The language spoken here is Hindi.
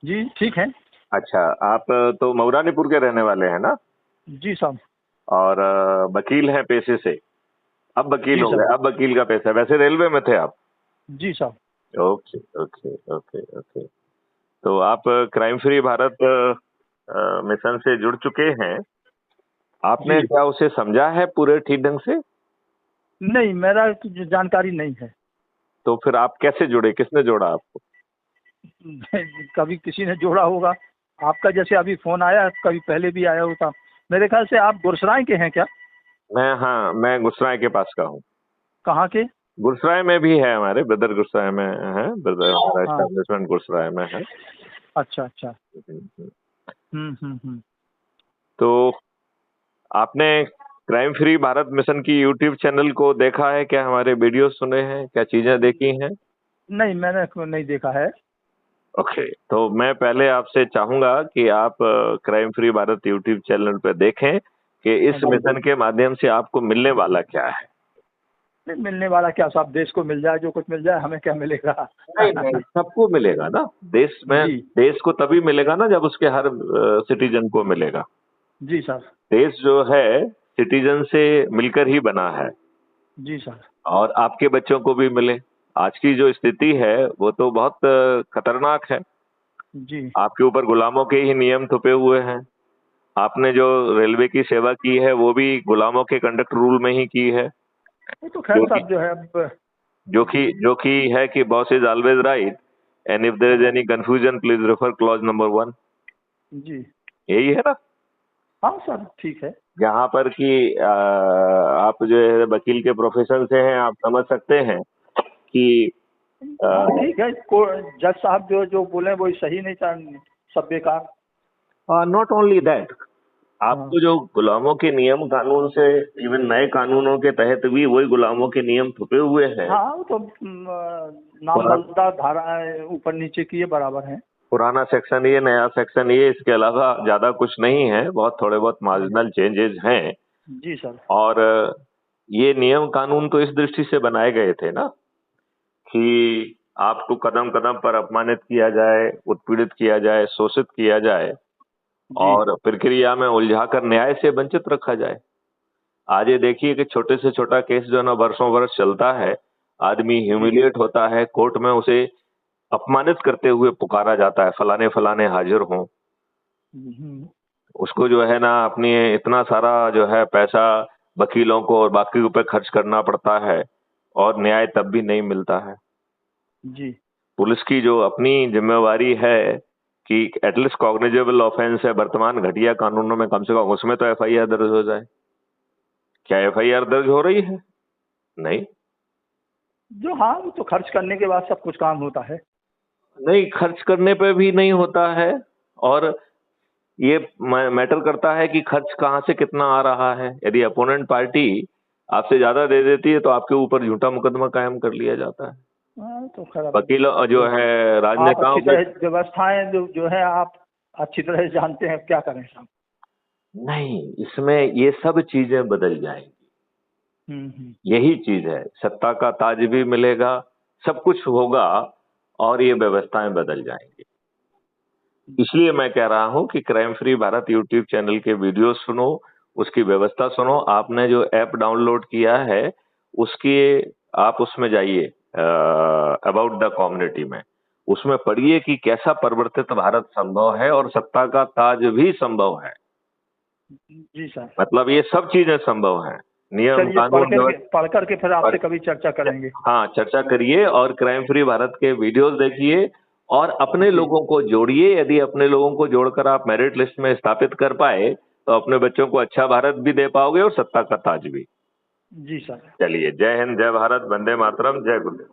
जी ठीक है। अच्छा, आप तो मऊरानीपुर के रहने वाले हैं ना? जी साहब। और वकील हैं पेशे से? अब वकील जी हो साहब। गए, अब वकील का पेशा। वैसे रेलवे में थे आप? जी साहब। Okay okay okay okay. तो आप क्राइम फ्री भारत मिशन से जुड़ चुके हैं। आपने जी क्या उसे समझा है पूरे ठीक ढंग से? नहीं, मेरा जानकारी नहीं है। तो फिर आप कैसे जुड़े, किसने जोड़ा आपको? कभी किसी ने जोड़ा होगा। आपका जैसे अभी फोन आया, कभी पहले भी आया होता। मेरे ख्याल से आप गुरसराय के हैं क्या? हाँ, मैं गुसराय के पास का हूँ। कहाँ के? गुसराय में भी है, हमारे ब्रदर गुसराय में है, ब्रदर हमारा हाँ। एस्टेब्लिशमेंट गुसराय में है। अच्छा अच्छा। हम्म। हम्म। तो आपने क्राइम फ्री भारत मिशन की यूट्यूब चैनल को देखा है क्या? हमारे वीडियो सुने हैं क्या? चीजें देखी हैं? नहीं, मैंने नहीं देखा है। ओके, तो मैं पहले आपसे चाहूंगा कि आप crime free Bharat YouTube channel पे देखें कि हाँ इस जी। मिशन के माध्यम से आपको मिलने वाला क्या है। नहीं, मिलने वाला क्या साहब, देश को मिल जाए, जो कुछ मिल जाए, हमें क्या मिलेगा? नहीं नहीं, सबको मिलेगा ना। देश में, जी। देश को तभी मिलेगा ना जब उसके हर सिटीजन को मिलेगा। जी सर। देश जो है सिटीजन से मिलकर ही बना है। जी सर। और आपके बच्चों को भी मिले। आज की जो स्थिति है वो तो बहुत खतरनाक है। जी। आपके ऊपर गुलामों के ही नियम थोपे हुए हैं। आपने जो रेलवे की सेवा की है वो भी गुलामों के कंडक्ट रूल में ही की है। वो तो खैर जो कि साहब जो है अब। जो कि है कि boss is always right and if there is हाँ। Any confusion please refer clause number 1। जी। यही है ना? हाँ सर ठीक है। जहाँ पर कि आप जो है वकील के प्रोफेशन से हैं, आप समझ सकते हैं कि हाँ ठीक है, को जज साहब जो जो बोले वो सही नहीं था, सब बेकार। नॉट ओनली दैट, हाँ। आपको जो गुलामों के नियम कानून से, इवन नए कानूनों के तहत भी वही गुलामों के नियम थुपे हुए हैं। हाँ वो तो पुरा, नाममात्र धारा ऊपर नीचे किए बराबर हैं। पुराना सेक्शन ये, नया सेक्शन ये, इसके अलावा ज्यादा कुछ नहीं है। बहुत थोड़े बहुत हाँ। मार्जिनल चेंजेस हैं। जी सर। और ये नियम कानून तो इस दृष्टि से बनाए गए थे ना कि आपको कदम कदम पर अपमानित किया जाए, उत्पीड़ित किया जाए, शोषित किया जाए जी। और प्रक्रिया में उलझाकर न्याय से वंचित रखा जाए। आज ये देखिए कि छोटे से छोटा केस जो है ना वर्षों वर्ष चलता है, आदमी जी। ह्यूमिलिएट होता है, कोर्ट में उसे अपमानित करते हुए पुकारा जाता है, फलाने फलाने हाजिर हों। हम्म। उसको जो है ना अपनी इतना सारा जो है पैसा वकीलों को और बाकी पे खर्च करना पड़ता है और न्याय तब भी नहीं मिलता है। जी। पुलिस की जो अपनी जिम्मेवारी है कि एटलीस्ट कॉग्निजेबल ऑफेंस है वर्तमान घटिया कानूनों में, कम से कम उसमें तो एफआईआर दर्ज हो जाए। क्या एफआईआर दर्ज हो रही है? नहीं। जो हाँ, वो तो खर्च करने के बाद सब कुछ काम होता है। नहीं, खर्च करने पे भी नहीं होता है। और ये मैटर करता है कि खर्च कहाँ से कितना आ रहा है। यदि अपोनेंट पार्टी आपसे ज्यादा दे देती है तो आपके ऊपर झूठा मुकदमा कायम कर लिया जाता है। हाँ तो खैर अब वकीलों जो जो है आप राजनेताओं अच्छी के, तरह व्यवस्थाएं जो है आप अच्छी तरह से जानते हैं, क्या करें साहब। नहीं, इसमें ये सब चीजें बदल जाएंगी। हम्म। यही चीज है, सत्ता का ताज भी मिलेगा, सब कुछ होगा और ये व्यवस्थाएं बदल जाएंगी। इसलिए मैं कह रहा हूं कि crime free Bharat YouTube channel के वीडियो सुनो, उसकी व्यवस्था सुनो। आपने जो ऐप डाउनलोड किया है उसकी, आप उसमें जाइए अबाउट द कम्युनिटी में, उसमें पढ़िए कि कैसा परिवर्तित भारत संभव है और सत्ता का ताज भी संभव है। जी सर। मतलब ये सब चीजें संभव हैं। नियम चलिए, कानून पढ़ करके फिर पर, आपसे कभी चर्चा करेंगे। हाँ, चर्चा करिए और क्राइम फ्री भारत के वीडियोस देखिए और अपने जी। लोगों को जोड़िए। यदि अपने लोगों को जोड़कर आप मेरिट लिस्ट में स्थापित कर पाए तो अपने बच्चों को अच्छा भारत भी दे पाओगे और सत्ता का ताज भी। जी सर। चलिए, जय हिंद, जय भारत, वंदे मातरम, जय गुरुदेव।